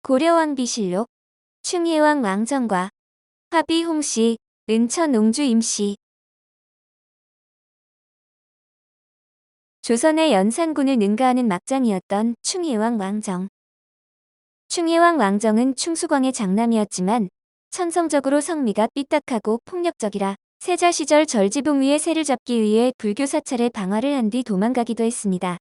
고려왕비실록, 충혜왕 왕정과, 화비 홍씨, 은천 옹주 임씨. 조선의 연산군을 능가하는 막장이었던 충혜왕 왕정. 충혜왕 왕정은 충수광의 장남이었지만 천성적으로 성미가 삐딱하고 폭력적이라 세자 시절 절지봉위의 세를 잡기 위해 불교 사찰에 방화를 한 뒤 도망가기도 했습니다.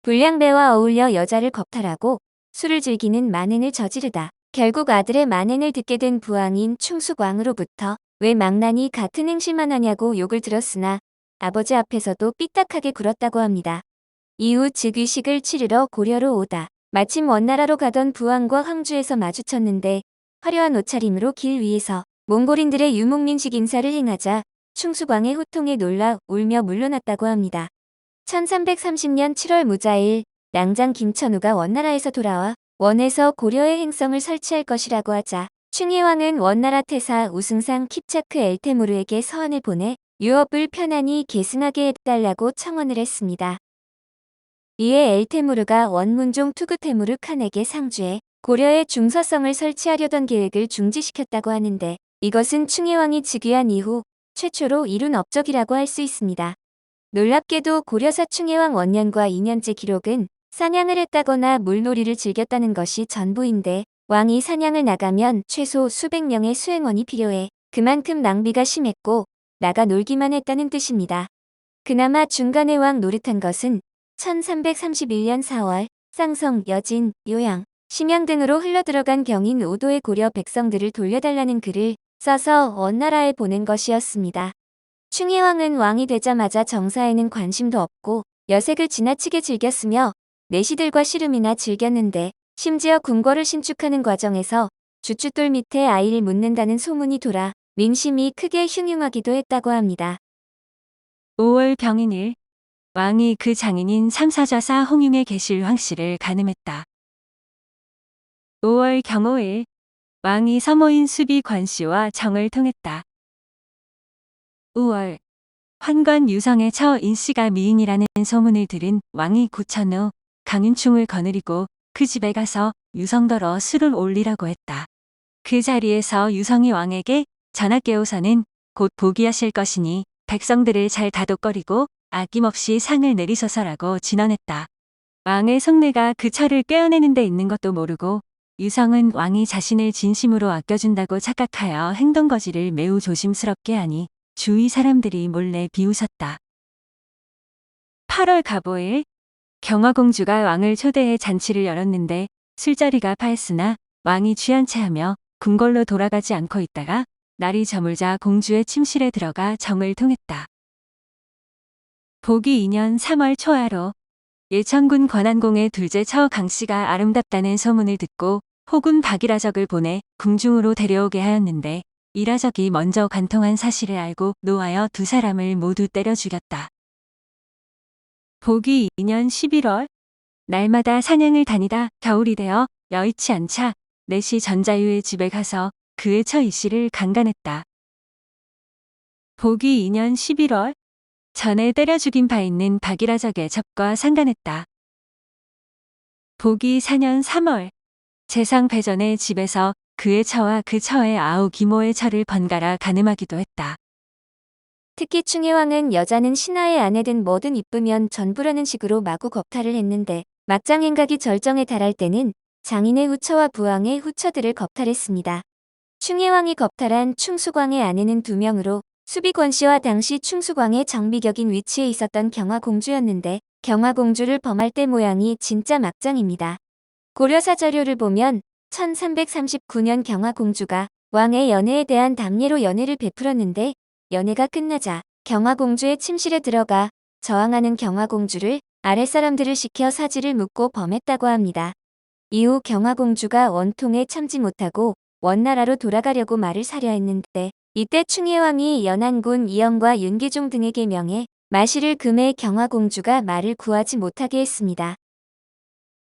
불량배와 어울려 여자를 겁탈하고 술을 즐기는 만행을 저지르다 결국 아들의 만행을 듣게 된 부왕인 충수광으로부터 왜 망나니 같은 행실만 하냐고 욕을 들었으나 아버지 앞에서도 삐딱하게 굴었다고 합니다. 이후 즉위식을 치르러 고려로 오다 마침 원나라로 가던 부왕과 황주에서 마주쳤는데 화려한 옷차림으로 길 위에서 몽골인들의 유목민식 인사를 행하자 충수광의 호통에 놀라 울며 물러났다고 합니다. 1330년 7월 무자일 낭장 김천우가 원나라에서 돌아와 원에서 고려의 행성을 설치할 것이라고 하자 충혜왕은 원나라 태사 우승상 킵차크 엘테무르에게 서한을 보내 유업을 편안히 계승하게 해달라고 청원을 했습니다. 이에 엘테무르가 원문종 투구테무르 칸에게 상주해 고려의 중서성을 설치하려던 계획을 중지시켰다고 하는데 이것은 충혜왕이 즉위한 이후 최초로 이룬 업적이라고 할 수 있습니다. 놀랍게도 고려사 충혜왕 원년과 2년째 기록은 사냥을 했다거나 물놀이를 즐겼다는 것이 전부인데 왕이 사냥을 나가면 최소 수백 명의 수행원이 필요해 그만큼 낭비가 심했고 나가 놀기만 했다는 뜻입니다. 그나마 중간에 왕 노릇한 것은 1331년 4월 쌍성, 여진, 요양, 심양 등으로 흘러들어간 경인 오도의 고려 백성들을 돌려달라는 글을 써서 원나라에 보낸 것이었습니다. 충혜왕은 왕이 되자마자 정사에는 관심도 없고 여색을 지나치게 즐겼으며 내시들과 씨름이나 즐겼는데 심지어 궁궐을 신축하는 과정에서 주춧돌 밑에 아이를 묻는다는 소문이 돌아 민심이 크게 흉흉하기도 했다고 합니다. 5월 병인일 왕이 그 장인인 삼사좌사 홍융의 계실 황씨를 간음했다. 5월 경오일 왕이 서모인 수비 관씨와 정을 통했다. 5월 환관 유성의 처 인씨가 미인이라는 소문을 들은 왕이 고천후 강윤충을 거느리고 그 집에 가서 유성더러 술을 올리라고 했다. 그 자리에서 유성이 왕에게 전하께오서는 곧 복위하실 것이니 백성들을 잘 다독거리고 아낌없이 상을 내리소서라고 진언했다. 왕의 속내가 그 철을 꿰어내는 데 있는 것도 모르고 유성은 왕이 자신을 진심으로 아껴준다고 착각하여 행동거지를 매우 조심스럽게 하니 주위 사람들이 몰래 비웃었다. 8월 갑오일 경화공주가 왕을 초대해 잔치를 열었는데 술자리가 파했으나 왕이 취한 채하며 궁궐로 돌아가지 않고 있다가 날이 저물자 공주의 침실에 들어가 정을 통했다. 보기 2년 3월 초하로 예천군 관안공의 둘째 처 강씨가 아름답다는 소문을 듣고 호군 박이라적을 보내 궁중으로 데려오게 하였는데 이라적이 먼저 관통한 사실을 알고 노하여 두 사람을 모두 때려 죽였다. 보기 2년 11월 날마다 사냥을 다니다 겨울이 되어 여의치 않자 내시 전자유의 집에 가서 그의 처 이씨를 강간했다. 보기 2년 11월 전에 때려 죽인 바 있는 박이라적의 적과 상간했다. 보기 4년 3월 재상 배전의 집에서 그의 처와 그 처의 아우 기모의 처를 번갈아 간음하기도 했다. 특히 충혜왕은 여자는 신하의 아내든 뭐든 이쁘면 전부라는 식으로 마구 겁탈을 했는데 막장 행각이 절정에 달할 때는 장인의 후처와 부왕의 후처들을 겁탈했습니다. 충혜왕이 겁탈한 충수광의 아내는 2명으로 수비권씨와 당시 충수광의 정비격인 위치에 있었던 경화공주였는데 경화공주를 범할 때 모양이 진짜 막장입니다. 고려사 자료를 보면 1339년 경화공주가 왕의 연애에 대한 담례로 연애를 베풀었는데 연애가 끝나자 경화공주의 침실에 들어가 저항하는 경화공주를 아랫사람들을 시켜 사지를 묻고 범했다고 합니다. 이후 경화공주가 원통에 참지 못하고 원나라로 돌아가려고 말을 사려 했는데 이때 충혜왕이 연안군 이영과 윤계종 등에게 명해 마시를 금해 경화공주가 말을 구하지 못하게 했습니다.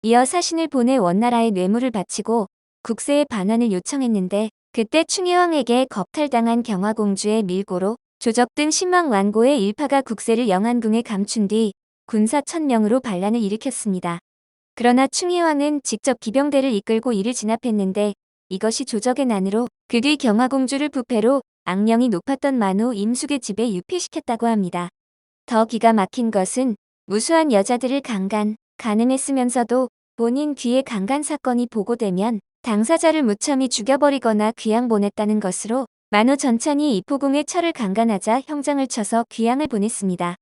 이어 사신을 보내 원나라에 뇌물을 바치고 국세의 반환을 요청했는데 그때 충혜왕에게 겁탈당한 경화공주의 밀고로 조적 등 신망 완고의 일파가 국세를 영안궁에 감춘 뒤 군사 1000명으로 반란을 일으켰습니다. 그러나 충혜왕은 직접 기병대를 이끌고 이를 진압했는데 이것이 조적의 난으로 그 뒤 경화공주를 부패로 악령이 높았던 만호 임숙의 집에 유폐시켰다고 합니다. 더 기가 막힌 것은 무수한 여자들을 가늠했으면서도 본인 귀에 강간 사건이 보고되면 당사자를 무참히 죽여버리거나 귀양 보냈다는 것으로 만호 전찬이 이포궁의 처를 강간하자 형장을 쳐서 귀양을 보냈습니다.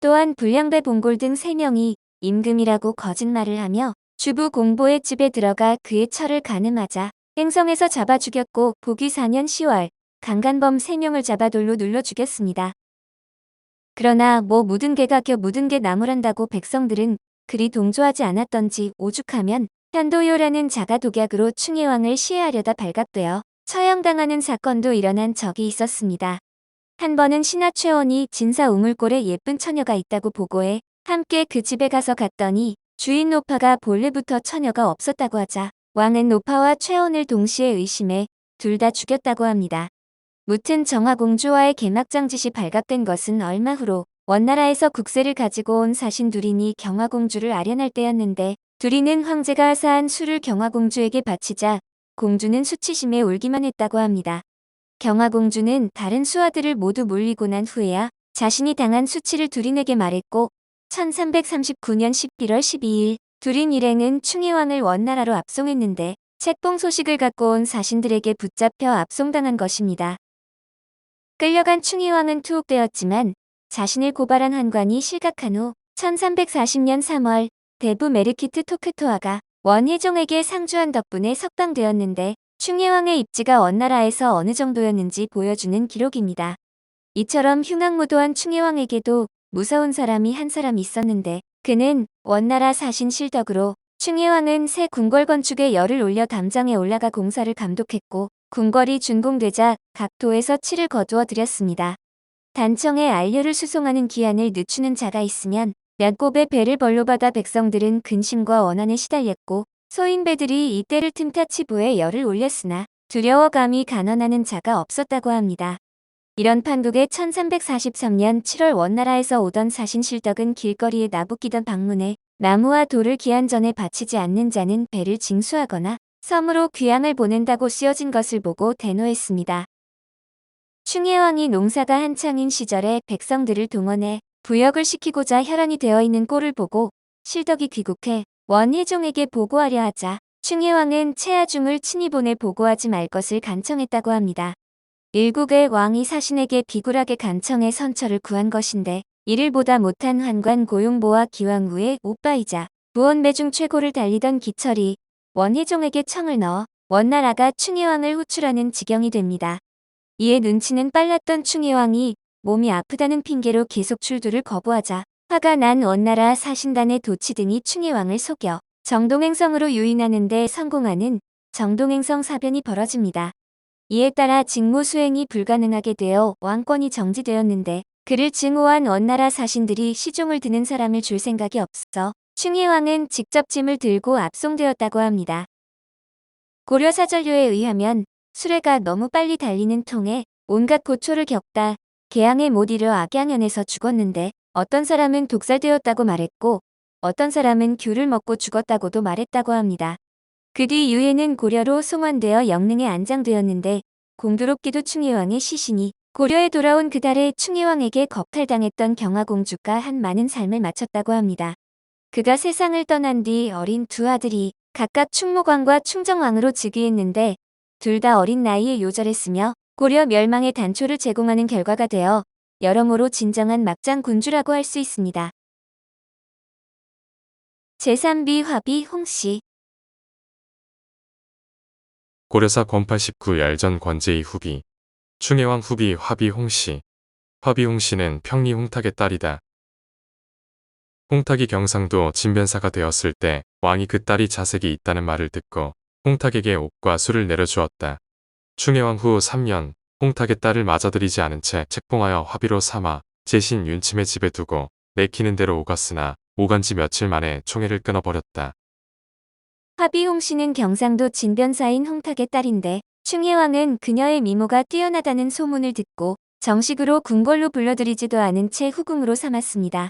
또한 불량배 봉골 등 3명이 임금이라고 거짓말을 하며 주부 공보의 집에 들어가 그의 처를 간음하자 행성에서 잡아 죽였고 보기 4년 10월 강간범 3명을 잡아 돌로 눌러 죽였습니다. 그러나 묻은 개가 겨 묻은 개 나무란다고 백성들은 그리 동조하지 않았던지 오죽하면 현도요라는 자가 독약으로 충혜왕을 시해하려다 발각되어 처형당하는 사건도 일어난 적이 있었습니다. 한 번은 신하최원이 진사 우물골에 예쁜 처녀가 있다고 보고해 함께 그 집에 가서 갔더니 주인 노파가 본래부터 처녀가 없었다고 하자 왕은 노파와 최원을 동시에 의심해 둘 다 죽였다고 합니다. 무튼 정화공주와의 계막장짓이 발각된 것은 얼마 후로 원나라에서 국세를 가지고 온 사신 두린이 경화공주를 아련할 때였는데 두린은 황제가 하사한 술을 경화공주에게 바치자 공주는 수치심에 울기만 했다고 합니다. 경화공주는 다른 수하들을 모두 물리고 난 후에야 자신이 당한 수치를 두린에게 말했고 1339년 11월 12일 두린 일행은 충혜왕을 원나라로 압송했는데 책봉 소식을 갖고 온 사신들에게 붙잡혀 압송당한 것입니다. 끌려간 충혜왕은 투옥되었지만 자신을 고발한 환관이 실각한 후 1340년 3월 대부 메르키트 토크토아가 원희종에게 상주한 덕분에 석방되었는데 충혜왕의 입지가 원나라에서 어느 정도였는지 보여주는 기록입니다. 이처럼 흉악무도한 충혜왕에게도 무서운 사람이 한 사람 있었는데 그는 원나라 사신 실덕으로 충혜왕은 새 궁궐 건축에 열을 올려 담장에 올라가 공사를 감독했고 궁궐이 준공되자 각 도에서 칠을 거두어 드렸습니다. 단청에 안료를 수송하는 기한을 늦추는 자가 있으면 몇 곱의 배를 벌로 받아 백성들은 근심과 원한에 시달렸고 소인배들이 이때를 틈타 치부에 열을 올렸으나 두려워 감히 간언하는 자가 없었다고 합니다. 이런 판국에 1343년 7월 원나라에서 오던 사신 실덕은 길거리에 나부끼던 방문에 나무와 돌을 기한전에 바치지 않는 자는 배를 징수하거나 섬으로 귀양을 보낸다고 쓰여진 것을 보고 대노했습니다. 충혜왕이 농사가 한창인 시절에 백성들을 동원해 부역을 시키고자 혈안이 되어 있는 꼴을 보고 실덕이 귀국해 원희종에게 보고하려 하자 충혜왕은 채아중을 친히 보내 보고하지 말 것을 간청했다고 합니다. 일국의 왕이 사신에게 비굴하게 간청해 선처를 구한 것인데 이를 보다 못한 환관 고용보와 기왕후의 오빠이자 부원배 중 최고를 달리던 기철이 원희종에게 청을 넣어 원나라가 충혜왕을 후출하는 지경이 됩니다. 이에 눈치는 빨랐던 충혜왕이 몸이 아프다는 핑계로 계속 출두를 거부하자 화가 난 원나라 사신단의 도치 등이 충혜왕을 속여 정동행성으로 유인하는 데 성공하는 정동행성 사변이 벌어집니다. 이에 따라 직무 수행이 불가능하게 되어 왕권이 정지되었는데 그를 증오한 원나라 사신들이 시종을 드는 사람을 줄 생각이 없어 충혜왕은 직접 짐을 들고 압송되었다고 합니다. 고려사전료에 의하면 수레가 너무 빨리 달리는 통에 온갖 고초를 겪다 개항에 못 이르 악양연에서 죽었는데 어떤 사람은 독살되었다고 말했고 어떤 사람은 귤을 먹고 죽었다고도 말했다고 합니다. 그 뒤 유해는 고려로 송환되어 영릉에 안장되었는데 공교롭게도 충혜왕의 시신이 고려에 돌아온 그달에 충혜왕에게 겁탈당했던 경화공주가 한 많은 삶을 마쳤다고 합니다. 그가 세상을 떠난 뒤 어린 두 아들이 각각 충무광과 충정왕으로 즉위했는데 둘 다 어린 나이에 요절했으며 고려 멸망의 단초를 제공하는 결과가 되어 여러모로 진정한 막장 군주라고 할 수 있습니다. 제3비 화비 홍씨 고려사 권팔 19열 전 권제의 후비, 충혜왕 후비 화비 홍씨. 화비 홍씨는 평리 홍탁의 딸이다. 홍탁이 경상도 진변사가 되었을 때 왕이 그 딸이 자색이 있다는 말을 듣고 홍탁에게 옷과 술을 내려주었다. 충혜왕 후 3년 홍탁의 딸을 맞아들이지 않은 채 책봉하여 화비로 삼아 제신 윤침의 집에 두고 내키는 대로 오갔으나 오간 지 며칠 만에 총애를 끊어버렸다. 화비 홍씨는 경상도 진변사인 홍탁의 딸인데 충혜왕은 그녀의 미모가 뛰어나다는 소문을 듣고 정식으로 궁궐로 불러들이지도 않은 채 후궁으로 삼았습니다.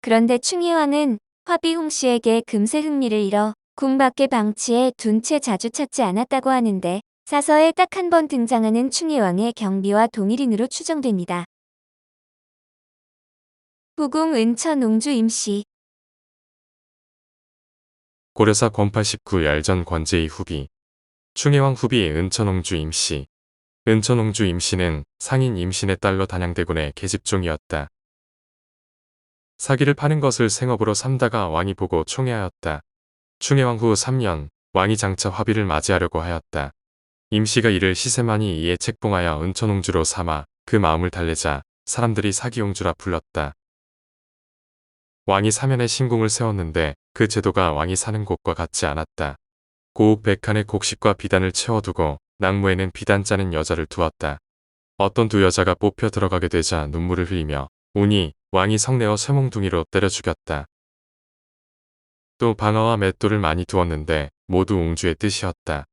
그런데 충혜왕은 화비홍 씨에게 금세 흥미를 잃어 궁 밖에 방치해 둔 채 자주 찾지 않았다고 하는데 사서에 딱 한 번 등장하는 충의왕의 경비와 동일인으로 추정됩니다. 후궁 은천 옹주 임씨. 고려사 권 89 열전 권제의 후비. 충혜왕 후비 은천옹주 임씨. 은천옹주 임씨는 상인 임신의 딸로 단양대군의 계집종이었다. 사기를 파는 것을 생업으로 삼다가 왕이 보고 총애하였다. 충혜왕 후 3년 왕이 장차 화비를 맞이하려고 하였다. 임씨가 이를 시세만이 이에 책봉하여 은천옹주로 삼아 그 마음을 달래자 사람들이 사기옹주라 불렀다. 왕이 사면에 신궁을 세웠는데 그 제도가 왕이 사는 곳과 같지 않았다. 고옥 100칸의 곡식과 비단을 채워두고 낙무에는 비단 짜는 여자를 두었다. 어떤 두 여자가 뽑혀 들어가게 되자 눈물을 흘리며 우니 왕이 성내어 쇠몽둥이로 때려 죽였다. 또 방아와 맷돌을 많이 두었는데 모두 옹주의 뜻이었다.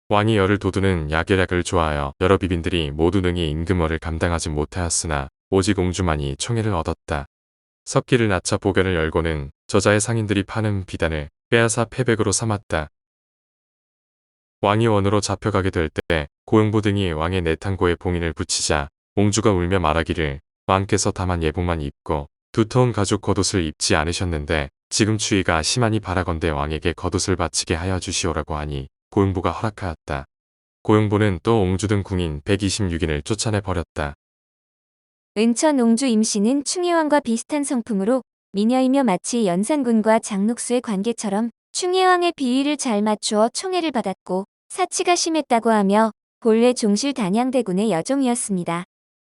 왕이 열을 돋우는 야결약을 좋아하여 여러 비빈들이 모두 능히 임금어를 감당하지 못하였으나 오직 옹주만이 총애를 얻었다. 석기를 낳자 보견을 열고는 저자의 상인들이 파는 비단을 빼앗아 패백으로 삼았다. 왕이 원으로 잡혀가게 될 때 고용부 등이 왕의 내탕고에 봉인을 붙이자 옹주가 울며 말하기를 왕께서 다만 예복만 입고 두터운 가죽 겉옷을 입지 않으셨는데 지금 추위가 심하니 바라건대 왕에게 겉옷을 바치게 하여 주시오라고 하니 고용부가 허락하였다. 고용부는 또 옹주 등 궁인 126인을 쫓아내 버렸다. 은천 옹주 임씨는 충혜왕과 비슷한 성품으로 미녀이며 마치 연산군과 장녹수의 관계처럼 충혜왕의 비위를 잘 맞추어 총애를 받았고 사치가 심했다고 하며 본래 종실 단양대군의 여종이었습니다.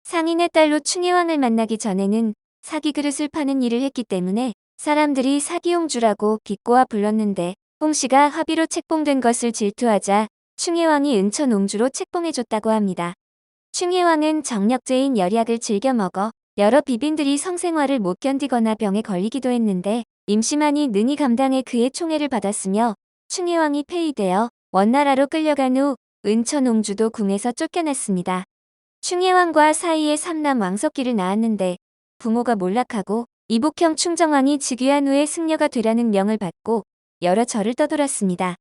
상인의 딸로 충혜왕을 만나기 전에는 사기 그릇을 파는 일을 했기 때문에 사람들이 사기옹주라고 비꼬아 불렀는데 홍씨가 화비로 책봉된 것을 질투하자 충혜왕이 은천 옹주로 책봉해줬다고 합니다. 충혜왕은 정력제인 열약을 즐겨 먹어 여러 비빈들이 성생활을 못 견디거나 병에 걸리기도 했는데 임시만이 능히 감당해 그의 총애를 받았으며 충혜왕이 폐위되어 원나라로 끌려간 후 은천옹주도 궁에서 쫓겨났습니다. 충혜왕과 사이에 삼남 왕석기를 낳았는데 부모가 몰락하고 이복형 충정왕이 즉위한 후에 승려가 되라는 명을 받고 여러 절을 떠돌았습니다.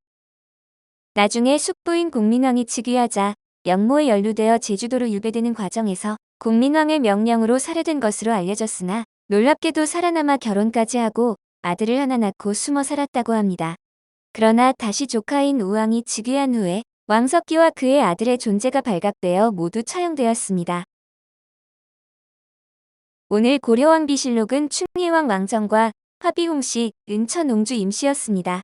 나중에 숙부인 공민왕이 즉위하자 영모에 연루되어 제주도로 유배되는 과정에서 공민왕의 명령으로 살해된 것으로 알려졌으나 놀랍게도 살아남아 결혼까지 하고 아들을 하나 낳고 숨어 살았다고 합니다. 그러나 다시 조카인 우왕이 즉위한 후에 왕석기와 그의 아들의 존재가 발각되어 모두 처형되었습니다. 오늘 고려왕비실록은 충혜왕 왕정과 화비홍씨, 은천옹주 임씨였습니다.